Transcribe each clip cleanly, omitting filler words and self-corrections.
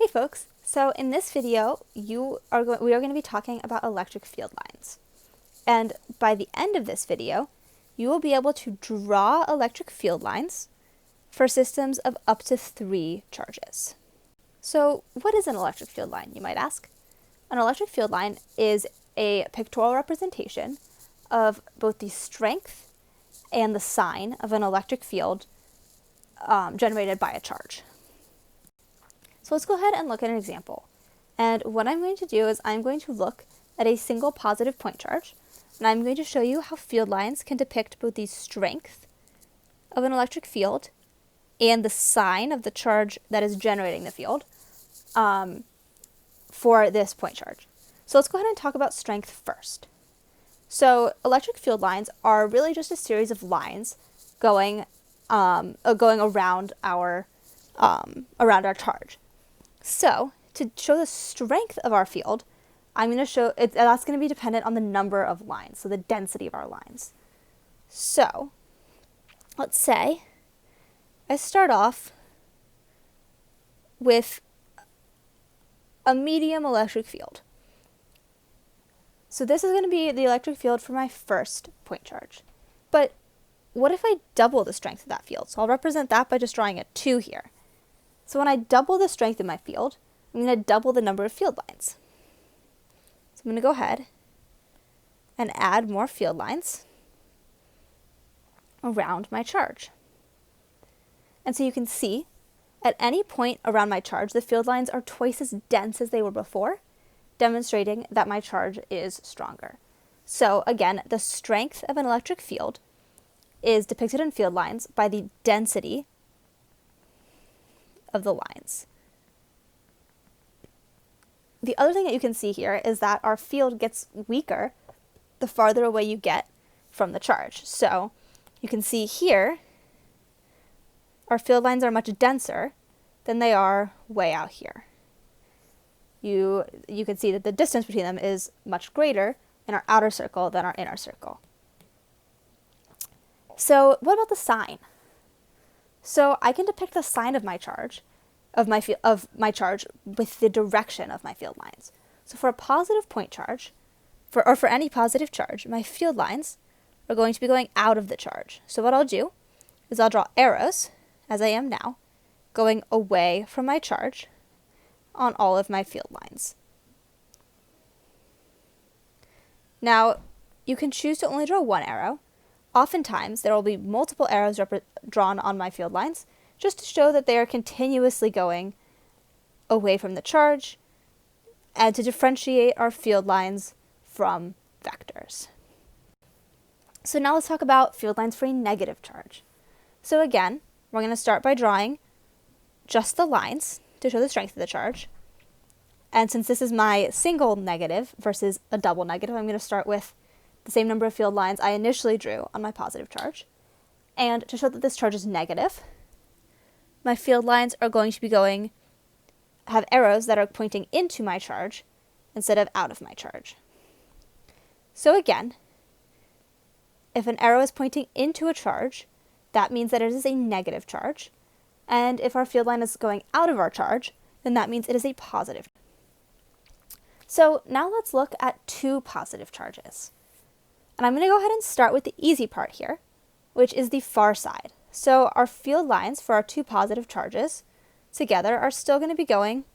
Hey folks, so in this video we are going to be talking about electric field lines. And by the end of this video, you will be able to draw electric field lines for systems of up to 3 charges. So what is an electric field line, you might ask? An electric field line is a pictorial representation of both the strength and the sign of an electric field generated by a charge. So let's go ahead and look at an example. And what I'm going to do is I'm going to look at a single positive point charge, and I'm going to show you how field lines can depict both the strength of an electric field and the sign of the charge that is generating the field for this point charge. So let's go ahead and talk about strength first. So electric field lines are really just a series of lines going around our charge. So to show the strength of our field, I'm going to show that's going to be dependent on the number of lines, so the density of our lines. So let's say I start off with a medium electric field. So this is going to be the electric field for my first point charge. But what if I double the strength of that field? So I'll represent that by just drawing a 2 here. So when I double the strength of my field, I'm going to double the number of field lines. So I'm going to go ahead and add more field lines around my charge. And so you can see at any point around my charge, the field lines are twice as dense as they were before, demonstrating that my charge is stronger. So again, the strength of an electric field is depicted in field lines by the density of the lines. The other thing that you can see here is that our field gets weaker the farther away you get from the charge. So you can see here, our field lines are much denser than they are way out here. You can see that the distance between them is much greater in our outer circle than our inner circle. So what about the sign? So I can depict the sign of my charge, with the direction of my field lines. So for a positive point charge, for any positive charge, my field lines are going to be going out of the charge. So what I'll do is I'll draw arrows, as I am now, going away from my charge on all of my field lines. Now, you can choose to only draw one arrow. Oftentimes, there will be multiple arrows drawn on my field lines, just to show that they are continuously going away from the charge and to differentiate our field lines from vectors. So now let's talk about field lines for a negative charge. So again, we're going to start by drawing just the lines to show the strength of the charge. And since this is my single negative versus a double negative, I'm going to start with the same number of field lines I initially drew on my positive charge. And to show that this charge is negative, my field lines are going to be have arrows that are pointing into my charge instead of out of my charge. So again, if an arrow is pointing into a charge, that means that it is a negative charge. And if our field line is going out of our charge, then that means it is a positive. So now let's look at 2 positive charges. And I'm going to go ahead and start with the easy part here, which is the far side. So our field lines for our 2 positive charges together are still going to be going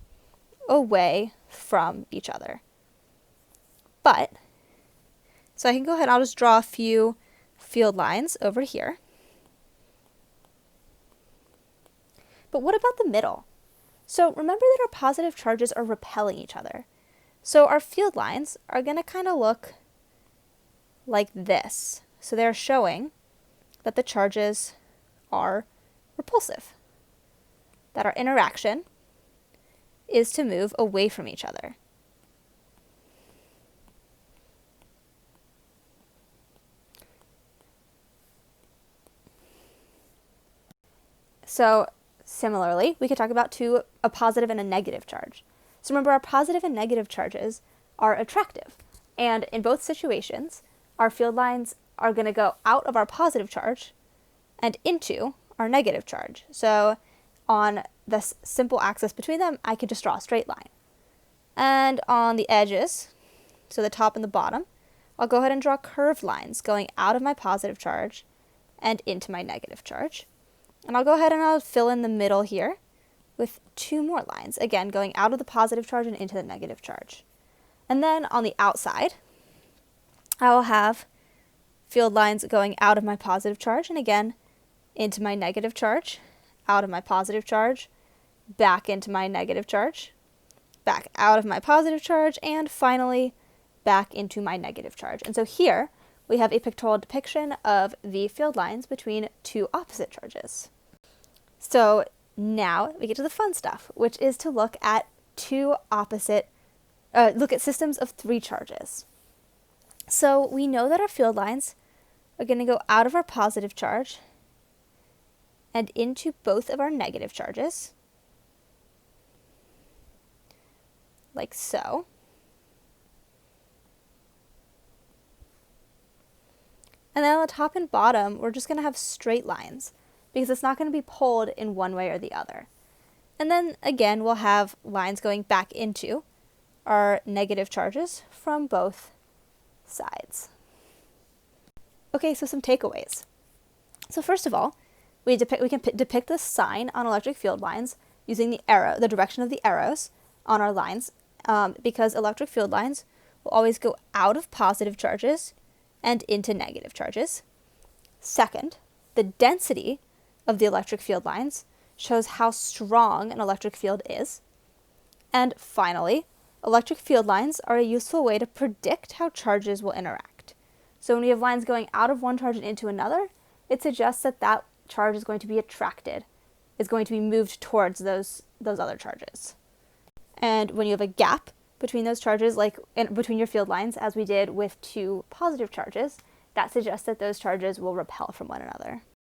away from each other. So I can go ahead and I'll just draw a few field lines over here. But what about the middle? So remember that our positive charges are repelling each other. So our field lines are going to kind of look like this. So they're showing that the charges are repulsive, that our interaction is to move away from each other. So similarly, we could talk about a positive and a negative charge. So remember, our positive and negative charges are attractive. And in both situations, our field lines are going to go out of our positive charge and into our negative charge. So on this simple axis between them, I can just draw a straight line. And on the edges, so the top and the bottom, I'll go ahead and draw curved lines going out of my positive charge and into my negative charge. And I'll go ahead and I'll fill in the middle here with 2 more lines, again going out of the positive charge and into the negative charge. And then on the outside, I will have field lines going out of my positive charge and again into my negative charge, out of my positive charge, back into my negative charge, back out of my positive charge, and finally back into my negative charge. And so here we have a pictorial depiction of the field lines between 2 opposite charges. So now we get to the fun stuff, which is to look at systems of 3 charges. So we know that our field lines are going to go out of our positive charge and into both of our negative charges, like so. And then on the top and bottom, we're just going to have straight lines because it's not going to be pulled in one way or the other. And then again, we'll have lines going back into our negative charges from both sides. Okay, so some takeaways. So first of all, we can depict the sign on electric field lines using the direction of the arrows on our lines, because electric field lines will always go out of positive charges and into negative charges. Second, the density of the electric field lines shows how strong an electric field is. And finally, electric field lines are a useful way to predict how charges will interact. So when we have lines going out of one charge and into another, it suggests that that charge is going to be attracted, is going to be moved towards those other charges. And when you have a gap between those charges, like between your field lines, as we did with 2 positive charges, that suggests that those charges will repel from one another.